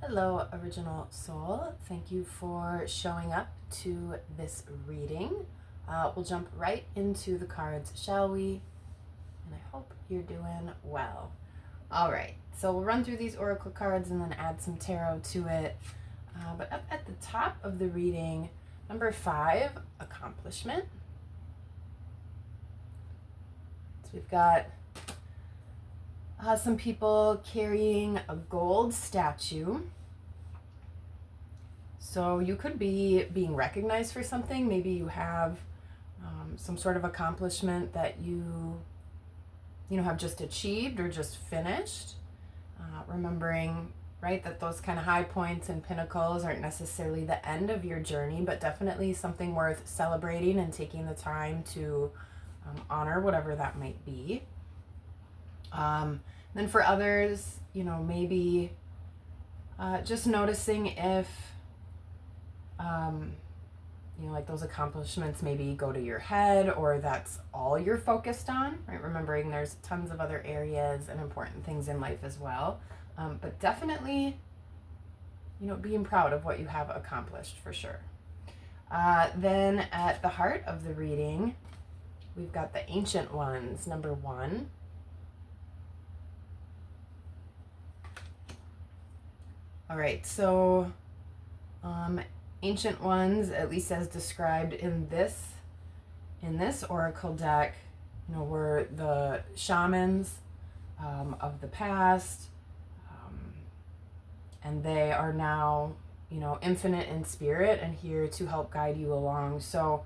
Hello, Original Soul. Thank you for showing up to this reading. We'll jump right into the cards, shall we? And I hope you're doing well. All right, so we'll run through these oracle cards and then add some tarot to it. But up at the top of the reading, number 5, accomplishment. So we've got some people carrying a gold statue. So you could be being recognized for something. Maybe you have some sort of accomplishment that you have just achieved or just finished. Remembering, right, that those kind of high points and pinnacles aren't necessarily the end of your journey, but definitely something worth celebrating and taking the time to honor, whatever that might be. Then for others, maybe just noticing if, like those accomplishments maybe go to your head or that's all you're focused on, right? Remembering there's tons of other areas and important things in life as well. But definitely, being proud of what you have accomplished for sure. Then at the heart of the reading, we've got the Ancient Ones, number 1. All right, so Ancient Ones, at least as described in this oracle deck, were the shamans of the past, and they are now, infinite in spirit and here to help guide you along. So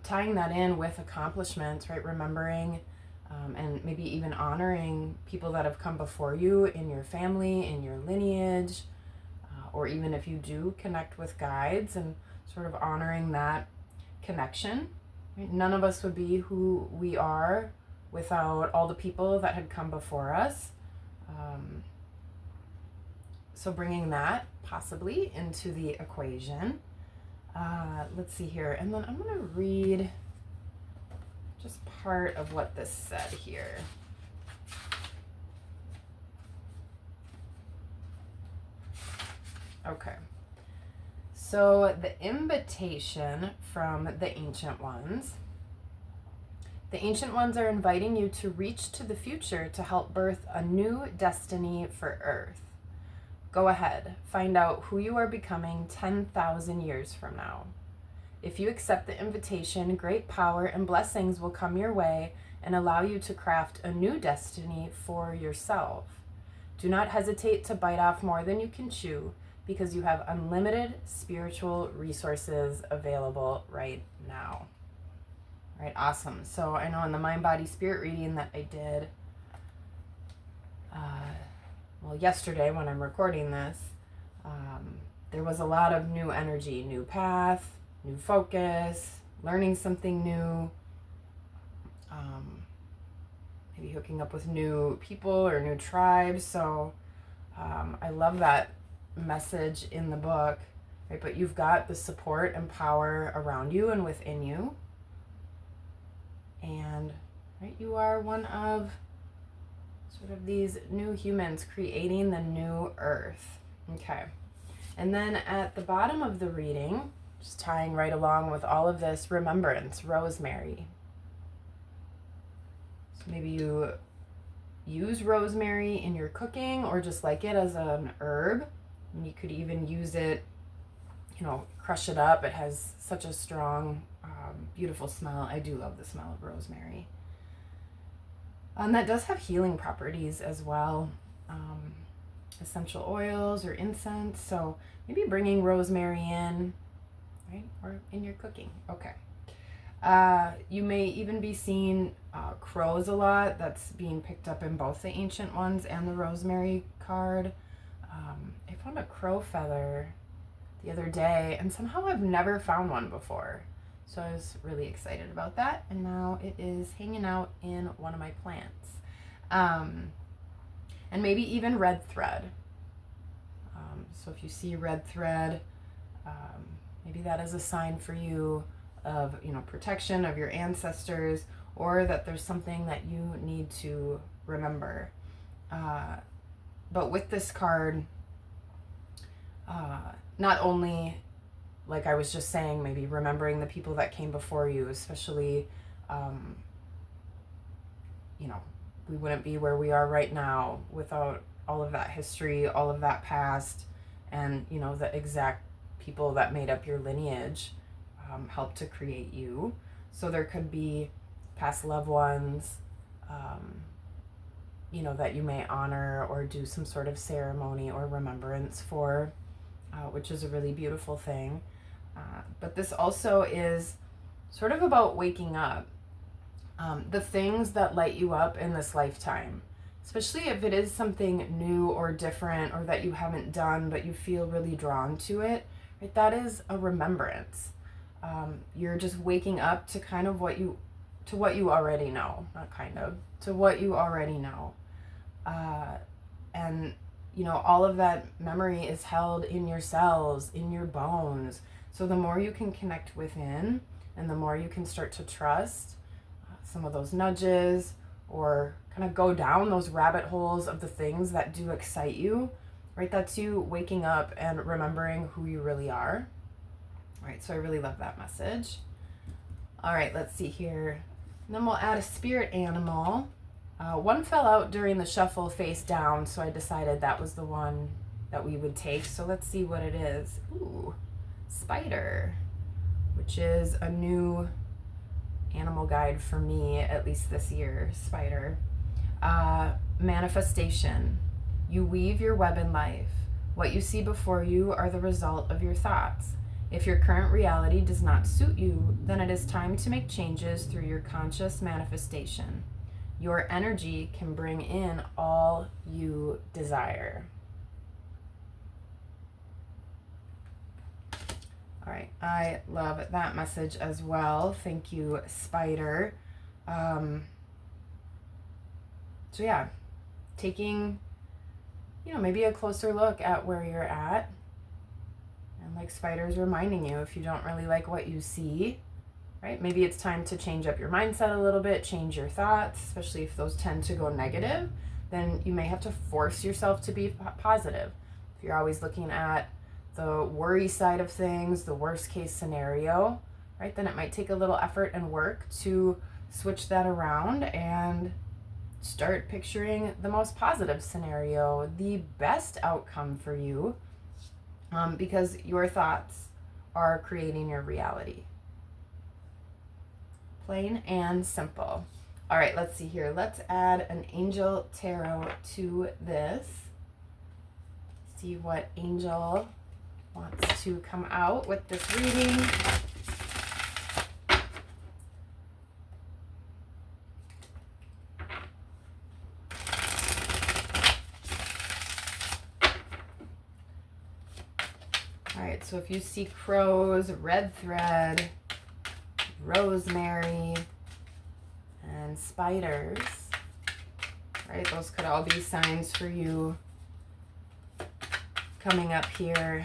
tying that in with accomplishments, right? Remembering and maybe even honoring people that have come before you in your family, in your lineage, or even if you do connect with guides and sort of honoring that connection. Right? None of us would be who we are without all the people that had come before us. So bringing that possibly into the equation. Let's see here. And then I'm going to read just part of what this said here. Okay. So the invitation from the Ancient Ones. The Ancient Ones are inviting you to reach to the future to help birth a new destiny for Earth. Go ahead, find out who you are becoming 10,000 years from now. If you accept the invitation, great power and blessings will come your way and allow you to craft a new destiny for yourself. Do not hesitate to bite off more than you can chew, because you have unlimited spiritual resources available right now. All right, awesome. So I know in the Mind, Body, Spirit reading that I did, yesterday when I'm recording this, there was a lot of new energy, new path, new focus, learning something new, maybe hooking up with new people or new tribes. So I love that message in the book, right? But you've got the support and power around you and within you. And right, you are one of sort of these new humans creating the new earth. Okay. And then at the bottom of the reading, just tying right along with all of this, remembrance, rosemary. So maybe you use rosemary in your cooking or just like it as an herb. And you could even use it, crush it up. It has such a strong, beautiful smell. I do love the smell of rosemary. And that does have healing properties as well. Essential oils or incense. So maybe bringing rosemary in, right? Or in your cooking. Okay. You may even be seeing crows a lot. That's being picked up in both the Ancient Ones and the rosemary card. I found a crow feather the other day, and somehow I've never found one before. So I was really excited about that, and now it is hanging out in one of my plants. And maybe even red thread. So if you see red thread, maybe that is a sign for you of, protection of your ancestors, or that there's something that you need to remember. But with this card, Not only, like I was just saying, maybe remembering the people that came before you, especially, we wouldn't be where we are right now without all of that history, all of that past, and, the exact people that made up your lineage helped to create you. So there could be past loved ones, that you may honor or do some sort of ceremony or remembrance for, which is a really beautiful thing. But this also is sort of about waking up. The things that light you up in this lifetime, especially if it is something new or different or that you haven't done but you feel really drawn to it, right? That is a remembrance. You're just waking up to what you already know, to what you already know. And all of that memory is held in your cells, in your bones. So the more you can connect within and the more you can start to trust some of those nudges or kind of go down those rabbit holes of the things that do excite you, right? That's you waking up and remembering who you really are, right? So I really love that message. All right, let's see here. And then we'll add a spirit animal. One fell out during the shuffle face down, so I decided that was the one that we would take. So let's see what it is. Ooh, spider, which is a new animal guide for me, at least this year. Spider. Manifestation. You weave your web in life. What you see before you are the result of your thoughts. If your current reality does not suit you, then it is time to make changes through your conscious manifestation. Your energy can bring in all you desire. All right, I love that message as well. Thank you, Spider. So yeah, taking, maybe a closer look at where you're at. And like Spider's reminding you, if you don't really like what you see, right? Maybe it's time to change up your mindset a little bit, change your thoughts, especially if those tend to go negative. Then you may have to force yourself to be positive. If you're always looking at the worry side of things, the worst case scenario, right? Then it might take a little effort and work to switch that around and start picturing the most positive scenario, the best outcome for you, because your thoughts are creating your reality. Plain and simple. All right, let's see here. Let's add an angel tarot to this. See what angel wants to come out with this reading. All right, so if you see crows, red thread, rosemary, and spiders, right? Those could all be signs for you coming up here.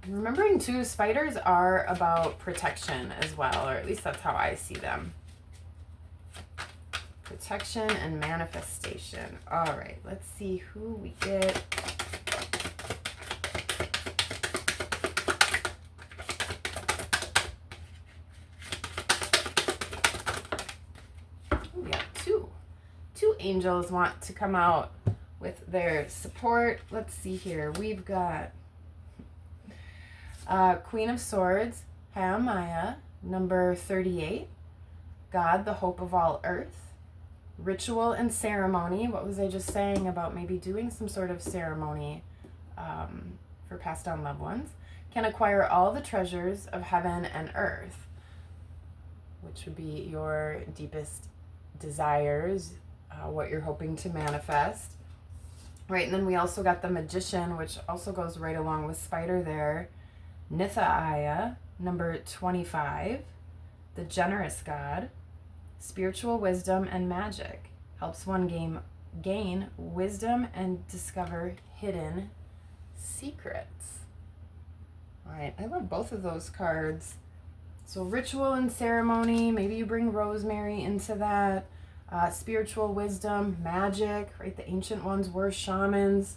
And remembering too, spiders are about protection as well, or at least that's how I see them. Protection and manifestation. All right, let's see who we get. Two angels want to come out with their support. Let's see here. We've got Queen of Swords, Haamiah, number 38. God, the hope of all earth. Ritual and ceremony. What was I just saying about maybe doing some sort of ceremony for passed on loved ones? Can acquire all the treasures of heaven and earth, which would be your deepest desires, what you're hoping to manifest. Right, and then we also got the Magician, which also goes right along with Spider there. Nithhaiah, number 25. The Generous God. Spiritual wisdom and magic. Helps one gain wisdom and discover hidden secrets. All right, I love both of those cards. So ritual and ceremony, maybe you bring rosemary into that. Spiritual wisdom, magic, right? The ancient ones were shamans,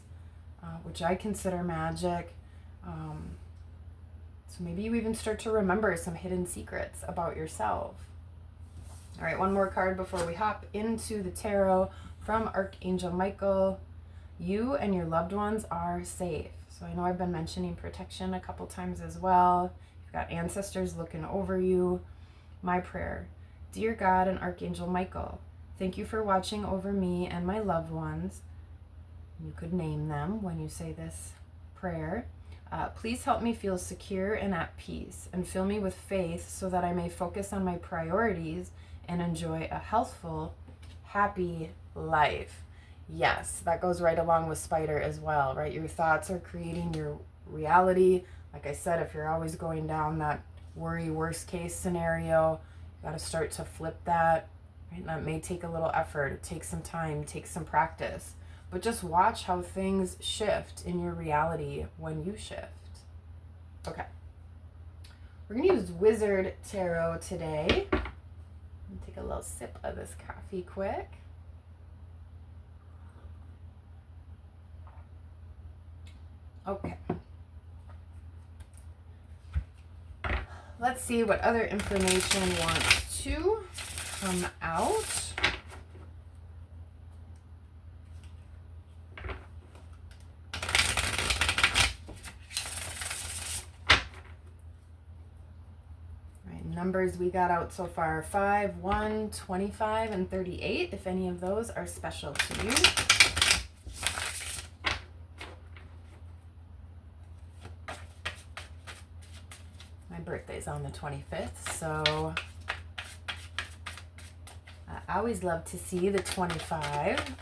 which I consider magic. So maybe you even start to remember some hidden secrets about yourself. All right, one more card before we hop into the tarot from Archangel Michael. You and your loved ones are safe. So I know I've been mentioning protection a couple times as well. You've got ancestors looking over you. My prayer, dear God and Archangel Michael, thank you for watching over me and my loved ones. You could name them when you say this prayer. Please help me feel secure and at peace, and fill me with faith so that I may focus on my priorities and enjoy a healthful, happy life. Yes, that goes right along with Spider as well, right? Your thoughts are creating your reality. Like I said, if you're always going down that worry worst case scenario, you got to start to flip that. Right? And that may take a little effort. It takes some time, takes some practice. But just watch how things shift in your reality when you shift. Okay. We're going to use Wizard Tarot today. I'm going to take a little sip of this coffee quick. Okay. Let's see what other information wants to come out. Numbers we got out so far, 5, 1, 25, and 38. If any of those are special to you. My birthday's on the 25th, so I always love to see the 25.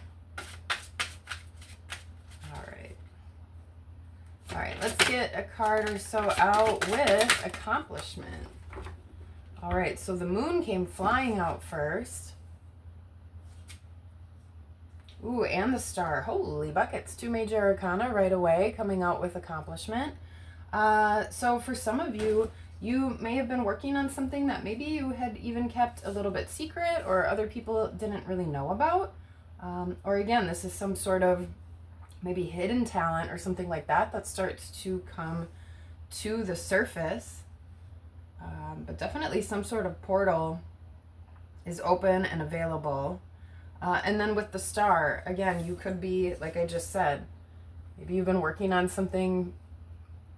All right, let's get a card or so out with accomplishment. All right, so the moon came flying out first. Ooh, and the star. Holy buckets. 2 major arcana right away coming out with accomplishment. So for some of you, you may have been working on something that maybe you had even kept a little bit secret or other people didn't really know about. Or again, this is some sort of maybe hidden talent or something like that that starts to come to the surface. But definitely some sort of portal is open and available. And then with the star, again, you could be, like I just said, maybe you've been working on something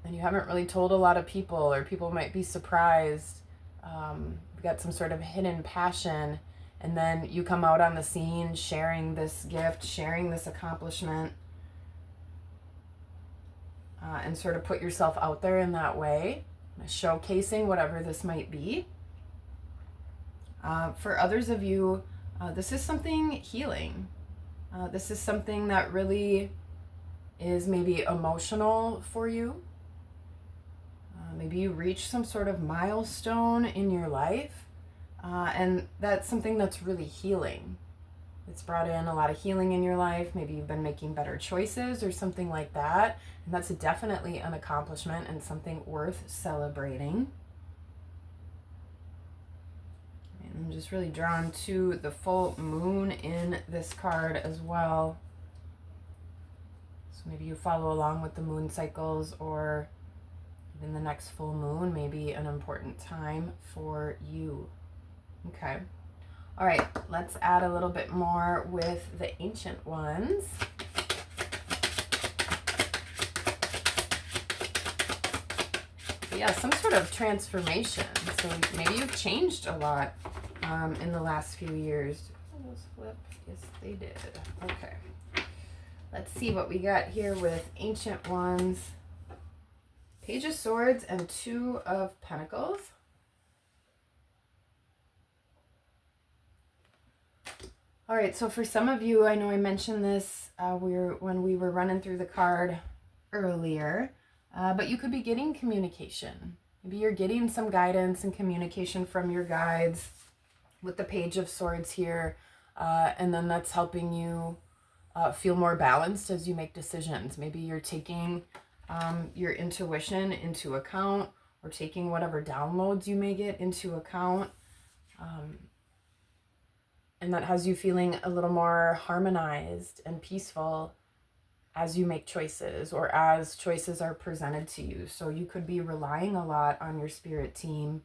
and you haven't really told a lot of people, or people might be surprised. You've got some sort of hidden passion, and then you come out on the scene sharing this gift, sharing this accomplishment, and sort of put yourself out there in that way, showcasing whatever this might be. For others of you, this is something healing. This is something that really is maybe emotional for you. Maybe you reach some sort of milestone in your life, and that's something that's really healing. It's brought in a lot of healing in your life. Maybe you've been making better choices or something like that. And that's definitely an accomplishment and something worth celebrating. And I'm just really drawn to the full moon in this card as well. So maybe you follow along with the moon cycles, or even the next full moon may be an important time for you. Okay. All right, let's add a little bit more with the ancient ones. Yeah, some sort of transformation. So maybe you've changed a lot in the last few years. Those flip? Yes, they did. Okay. Let's see what we got here with ancient ones. Page of Swords and 2 of Pentacles. All right, so for some of you, I know I mentioned this when we were running through the card earlier, but you could be getting communication. Maybe you're getting some guidance and communication from your guides with the Page of Swords here, and then that's helping you feel more balanced as you make decisions. Maybe you're taking your intuition into account, or taking whatever downloads you may get into account. And that has you feeling a little more harmonized and peaceful as you make choices or as choices are presented to you. So you could be relying a lot on your spirit team,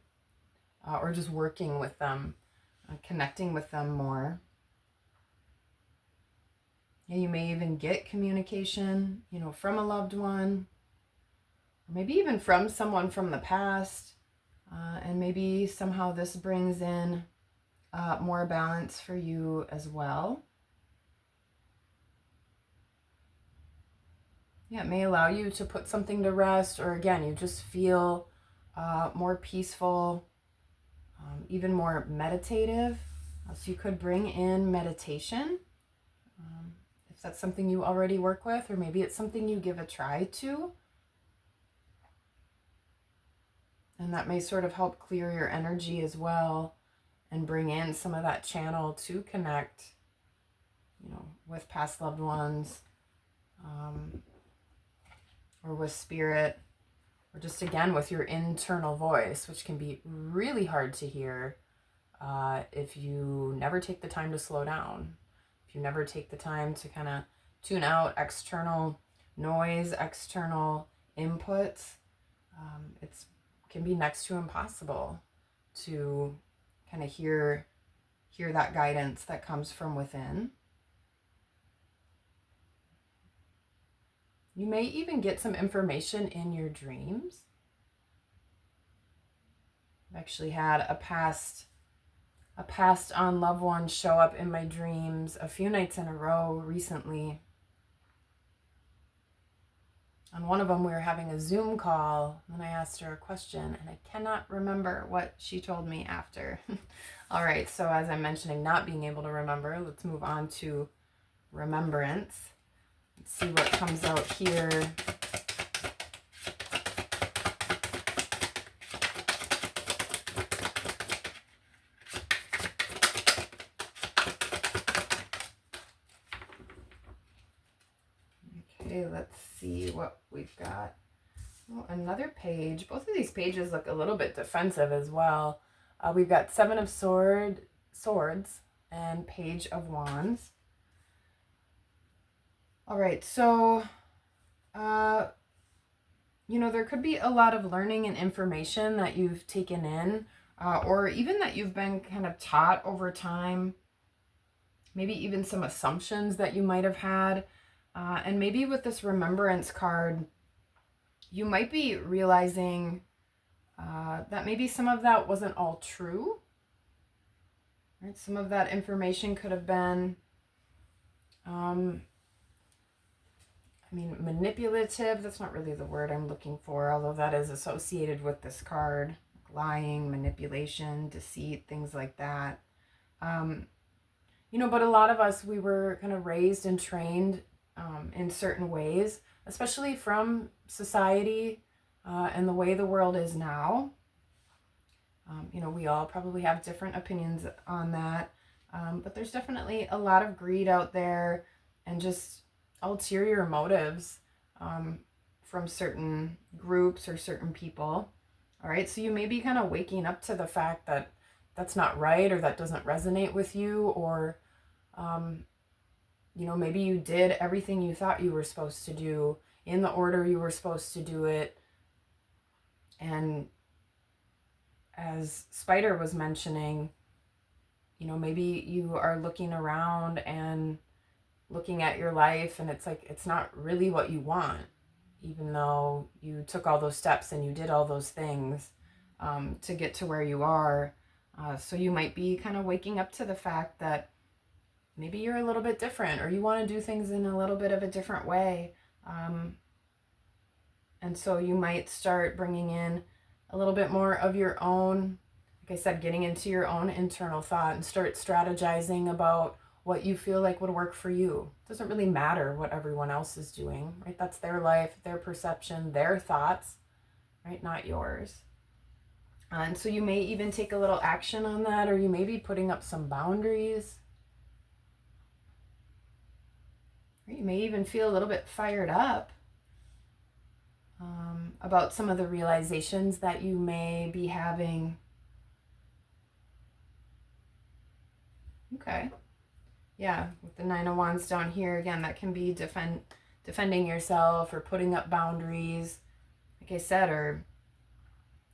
or just working with them, connecting with them more. And you may even get communication, from a loved one, or maybe even from someone from the past. And maybe somehow this brings in more balance for you as well. Yeah, it may allow you to put something to rest, or again, you just feel more peaceful, even more meditative. So you could bring in meditation, if that's something you already work with, or maybe it's something you give a try to. And that may sort of help clear your energy as well and bring in some of that channel to connect, with past loved ones, or with spirit, or just again with your internal voice, which can be really hard to hear if you never take the time to slow down, if you never take the time to kind of tune out external noise, external inputs. It can be next to impossible to kind of hear that guidance that comes from within. You may even get some information in your dreams. I've actually had a passed on loved one show up in my dreams a few nights in a row recently. On one of them, we were having a Zoom call, and I asked her a question, and I cannot remember what she told me after. All right, so as I'm mentioning, not being able to remember, let's move on to remembrance. Let's see what comes out here. Okay, let's see what we've got. Oh, another page. Both of these pages look a little bit defensive as well. We've got Seven of Swords and Page of Wands. All right, so, there could be a lot of learning and information that you've taken in, or even that you've been kind of taught over time. Maybe even some assumptions that you might have had. And maybe with this remembrance card, you might be realizing that maybe some of that wasn't all true. Right? Some of that information could have been, manipulative. That's not really the word I'm looking for, although that is associated with this card. Lying, manipulation, deceit, things like that. But a lot of us, we were kind of raised and trained in certain ways, especially from society and the way the world is now. We all probably have different opinions on that, but there's definitely a lot of greed out there and just ulterior motives from certain groups or certain people. All right, so you may be kind of waking up to the fact that that's not right, or that doesn't resonate with you, or maybe you did everything you thought you were supposed to do in the order you were supposed to do it. And as Spider was mentioning, maybe you are looking around and looking at your life, and it's like it's not really what you want, even though you took all those steps and you did all those things to get to where you are. So you might be kind of waking up to the fact that maybe you're a little bit different, or you want to do things in a little bit of a different way. And so you might start bringing in a little bit more of your own, like I said, getting into your own internal thought and start strategizing about what you feel like would work for you. It doesn't really matter what everyone else is doing, right? That's their life, their perception, their thoughts, right? Not yours. And so you may even take a little action on that, or you may be putting up some boundaries. You may even feel a little bit fired up about some of the realizations that you may be having. Okay. Yeah, with the Nine of Wands down here, again, that can be defending yourself or putting up boundaries, like I said, or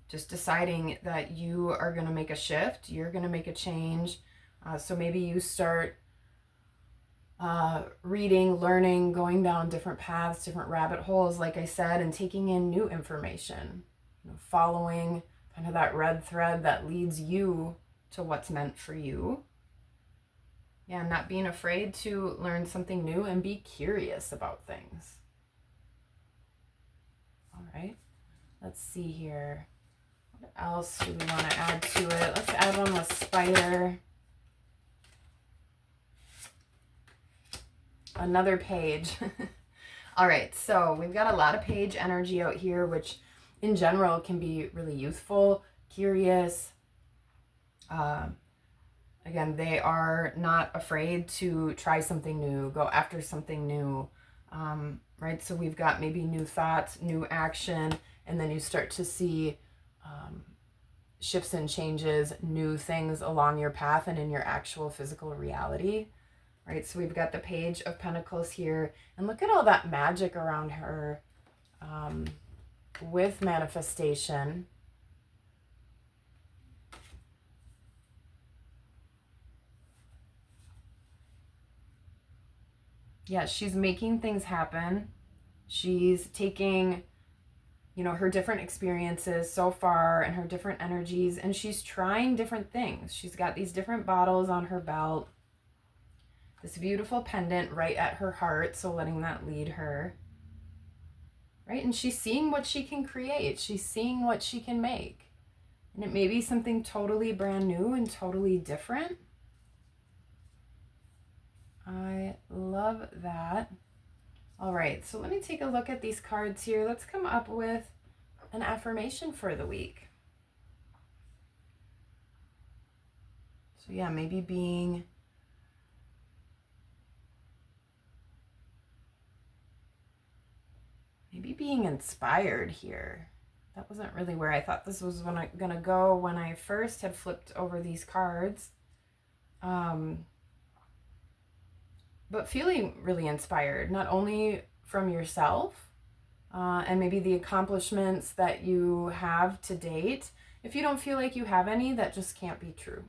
just deciding that you are going to make a shift, you're going to make a change. So maybe you start reading, learning, going down different paths, different rabbit holes, like I said, and taking in new information, following kind of that red thread that leads you to what's meant for you. Yeah, not being afraid to learn something new and be curious about things. All right, let's see here. What else do we want to add to it? Let's add one with spider. Another page. All right, so we've got a lot of page energy out here, which in general can be really youthful, curious. Again, they are not afraid to try something new, go after something new, right? So we've got maybe new thoughts, new action, and then you start to see shifts and changes, new things along your path and in your actual physical reality, right? So we've got the Page of Pentacles here, and look at all that magic around her with manifestation. Yeah, she's making things happen. She's taking, her different experiences so far and her different energies, and she's trying different things. She's got these different bottles on her belt, this beautiful pendant right at her heart, so letting that lead her, right? And she's seeing what she can create. She's seeing what she can make. And it may be something totally brand new and totally different. I love that. All right, so let me take a look at these cards here. Let's come up with an affirmation for the week. So yeah, maybe being inspired here. That wasn't really where I thought this was gonna go when I first had flipped over these cards. But feeling really inspired, not only from yourself and maybe the accomplishments that you have to date. If you don't feel like you have any, that just can't be true.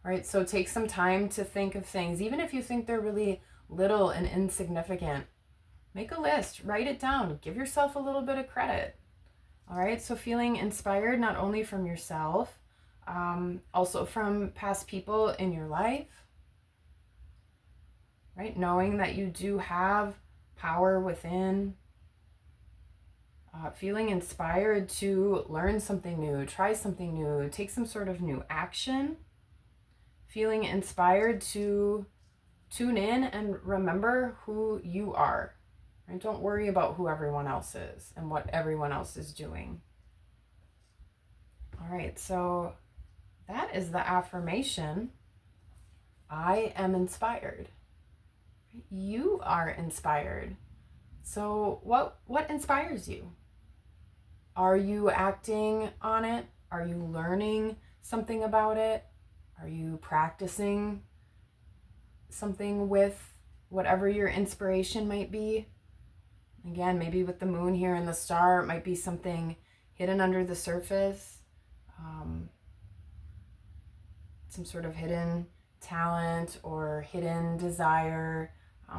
All right, so take some time to think of things, even if you think they're really little and insignificant. Make a list, write it down, give yourself a little bit of credit. All right, so feeling inspired not only from yourself, also from past people in your life. Right? Knowing that you do have power within. Feeling inspired to learn something new, try something new, take some sort of new action. Feeling inspired to tune in and remember who you are. Right? Don't worry about who everyone else is and what everyone else is doing. All right, so that is the affirmation. I am inspired. You are inspired. So what inspires you? Are you acting on it? Are you learning something about it? Are you practicing something with whatever your inspiration might be? Again, maybe with the moon here and the star, it might be something hidden under the surface, some sort of hidden talent or hidden desire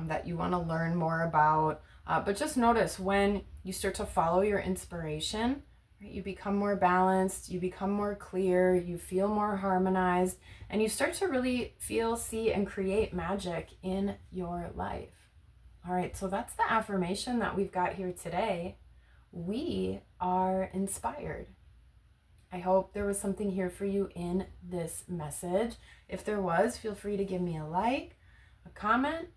that you want to learn more about. But just notice when you start to follow your inspiration, right, you become more balanced, you become more clear, you feel more harmonized, and you start to really feel, see, and create magic in your life. All right, so that's the affirmation that we've got here today. We are inspired. I hope there was something here for you in this message. If there was, feel free to give me a like, a comment.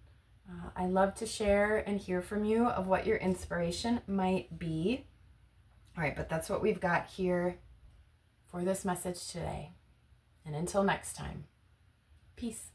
I love to share and hear from you of what your inspiration might be. All right, but that's what we've got here for this message today. And until next time, peace.